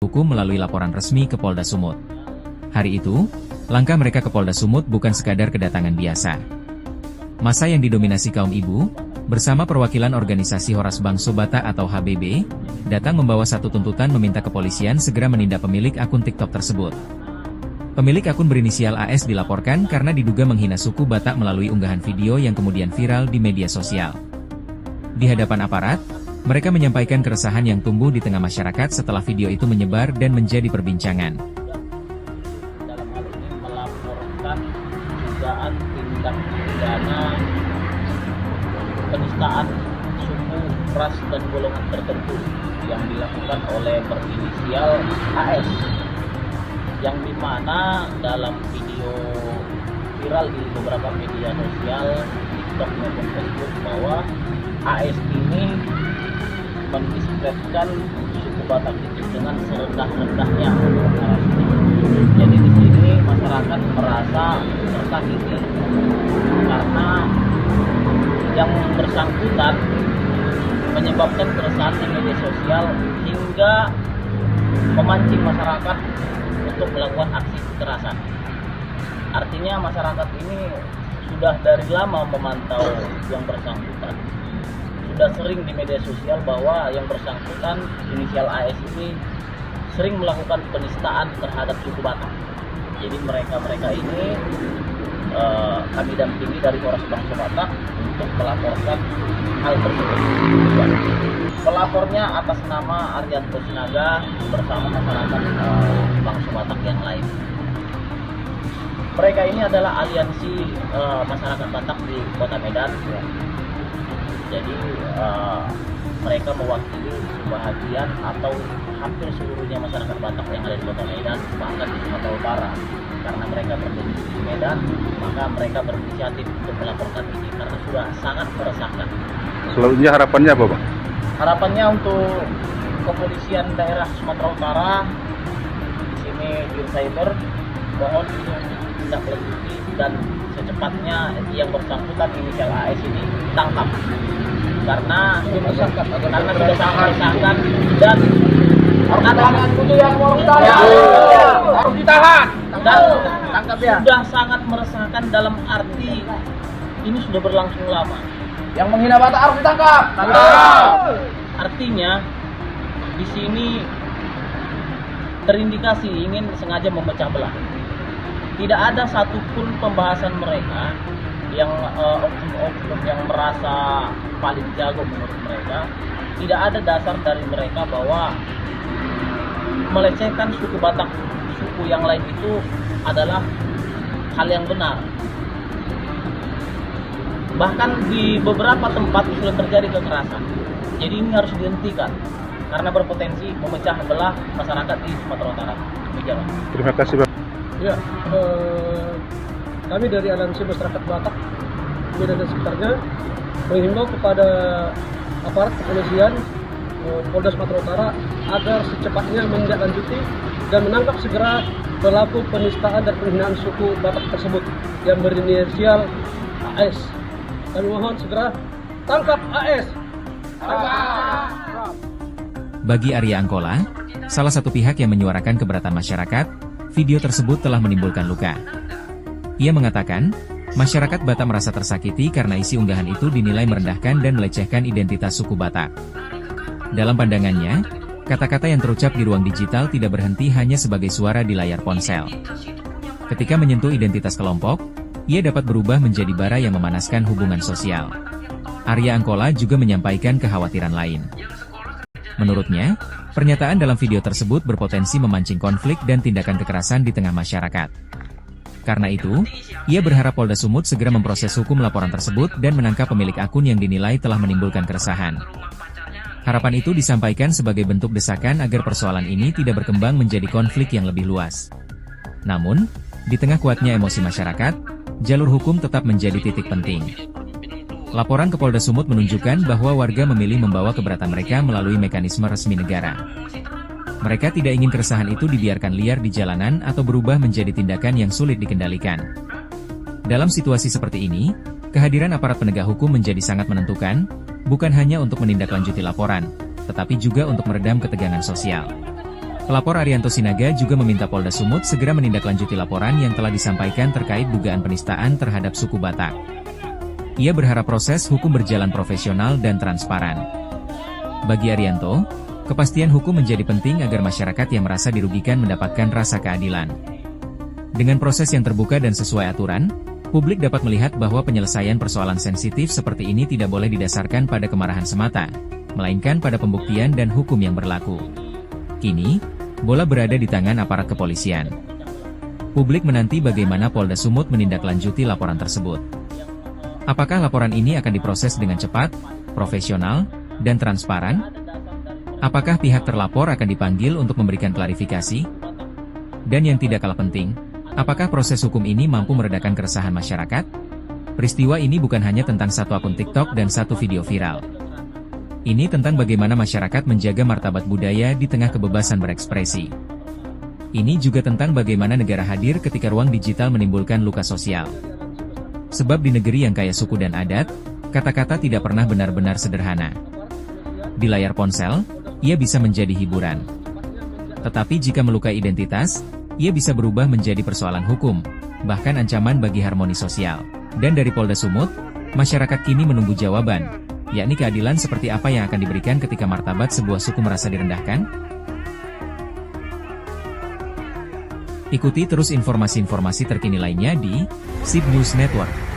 hukum melalui laporan resmi ke Polda Sumut. Hari itu, langkah mereka ke Polda Sumut bukan sekadar kedatangan biasa. Massa yang didominasi kaum ibu, bersama perwakilan organisasi Horas Bangso Batak atau HBB, datang membawa satu tuntutan meminta kepolisian segera menindak pemilik akun TikTok tersebut. Pemilik akun berinisial AS dilaporkan karena diduga menghina suku Batak melalui unggahan video yang kemudian viral di media sosial. Di hadapan aparat, mereka menyampaikan keresahan yang tumbuh di tengah masyarakat setelah video itu menyebar dan menjadi perbincangan. Dalam hal ini melaporkan dugaan tindak pidana penistaan suku, ras, dan golongan tertentu yang dilakukan oleh berinisial AS, yang dimana dalam video viral di beberapa media sosial TikTok maupun Facebook bahwa AS ini mendiskreditkan suku Batak itu dengan serendah-rendahnya. Jadi di sini masyarakat merasa tersakiti karena yang bersangkutan menyebabkan keresahan di media sosial hingga memancing masyarakat untuk melakukan aksi kekerasan. Artinya masyarakat ini sudah dari lama memantau yang bersangkutan. Sudah sering di media sosial bahwa yang bersangkutan inisial AS ini sering melakukan penistaan terhadap suku Batak. Jadi mereka ini kami dampingi dari Horas Bangso Batak untuk melaporkan hal tersebut. Pelapornya atas nama Aryanto Sinaga bersama masyarakat Bangso Batak yang lain. Mereka ini adalah aliansi masyarakat Batak di Kota Medan. Jadi mereka mewakili sebahagian atau hampir seluruhnya masyarakat Batak yang ada di Kota Medan, bahkan di Sumatera Utara. Karena mereka berdomisili di Medan, maka mereka berinisiatif untuk melaporkan ini karena sudah sangat meresahkan. Selanjutnya harapannya apa, Bang? Harapannya untuk kepolisian daerah Sumatera Utara, di sini Dir Cyber, mohon tindak lanjuti dan secepatnya yang bersangkutan inisial AS ini ditangkap karena sudah sangat meresahkan dan harus ditahan dan sudah sangat meresahkan dalam arti ini sudah berlangsung lama. Yang menghina Batak harus ditangkap. Artinya di sini terindikasi ingin sengaja memecah belah. Tidak ada satupun pembahasan mereka yang oknum-oknum yang merasa paling jago menurut mereka. Tidak ada dasar dari mereka bahwa melecehkan suku Batak, suku yang lain itu adalah hal yang benar. Bahkan di beberapa tempat sudah terjadi kekerasan. Jadi ini harus dihentikan karena berpotensi memecah belah masyarakat di Sumatera Utara. Demikian. Terima kasih, Bang. Ya, kami dari aliansi masyarakat Batak Medan dan sekitarnya menghimbau kepada aparat kepolisian Polda Sumatera Utara agar secepatnya menindaklanjuti dan menangkap segera pelaku penistaan dan penghinaan suku Batak tersebut yang berinisial AS. Kami mohon segera tangkap AS. Bagi Arya Angkola, salah satu pihak yang menyuarakan keberatan masyarakat, video tersebut telah menimbulkan luka. Ia mengatakan, masyarakat Batak merasa tersakiti karena isi unggahan itu dinilai merendahkan dan melecehkan identitas suku Batak. Dalam pandangannya, kata-kata yang terucap di ruang digital tidak berhenti hanya sebagai suara di layar ponsel. Ketika menyentuh identitas kelompok, ia dapat berubah menjadi bara yang memanaskan hubungan sosial. Arya Angkola juga menyampaikan kekhawatiran lain. Menurutnya, pernyataan dalam video tersebut berpotensi memancing konflik dan tindakan kekerasan di tengah masyarakat. Karena itu, ia berharap Polda Sumut segera memproses hukum laporan tersebut dan menangkap pemilik akun yang dinilai telah menimbulkan keresahan. Harapan itu disampaikan sebagai bentuk desakan agar persoalan ini tidak berkembang menjadi konflik yang lebih luas. Namun, di tengah kuatnya emosi masyarakat, jalur hukum tetap menjadi titik penting. Laporan ke Polda Sumut menunjukkan bahwa warga memilih membawa keberatan mereka melalui mekanisme resmi negara. Mereka tidak ingin keresahan itu dibiarkan liar di jalanan atau berubah menjadi tindakan yang sulit dikendalikan. Dalam situasi seperti ini, kehadiran aparat penegak hukum menjadi sangat menentukan, bukan hanya untuk menindaklanjuti laporan, tetapi juga untuk meredam ketegangan sosial. Pelapor Arianto Sinaga juga meminta Polda Sumut segera menindaklanjuti laporan yang telah disampaikan terkait dugaan penistaan terhadap suku Batak. Ia berharap proses hukum berjalan profesional dan transparan. Bagi Arianto, kepastian hukum menjadi penting agar masyarakat yang merasa dirugikan mendapatkan rasa keadilan. Dengan proses yang terbuka dan sesuai aturan, publik dapat melihat bahwa penyelesaian persoalan sensitif seperti ini tidak boleh didasarkan pada kemarahan semata, melainkan pada pembuktian dan hukum yang berlaku. Kini, bola berada di tangan aparat kepolisian. Publik menanti bagaimana Polda Sumut menindaklanjuti laporan tersebut. Apakah laporan ini akan diproses dengan cepat, profesional, dan transparan? Apakah pihak terlapor akan dipanggil untuk memberikan klarifikasi? Dan yang tidak kalah penting, apakah proses hukum ini mampu meredakan keresahan masyarakat? Peristiwa ini bukan hanya tentang satu akun TikTok dan satu video viral. Ini tentang bagaimana masyarakat menjaga martabat budaya di tengah kebebasan berekspresi. Ini juga tentang bagaimana negara hadir ketika ruang digital menimbulkan luka sosial. Sebab di negeri yang kaya suku dan adat, kata-kata tidak pernah benar-benar sederhana. Di layar ponsel, ia bisa menjadi hiburan. Tetapi jika melukai identitas, ia bisa berubah menjadi persoalan hukum, bahkan ancaman bagi harmoni sosial. Dan dari Polda Sumut, masyarakat kini menunggu jawaban, yakni keadilan seperti apa yang akan diberikan ketika martabat sebuah suku merasa direndahkan? Ikuti terus informasi-informasi terkini lainnya di SIB News Network.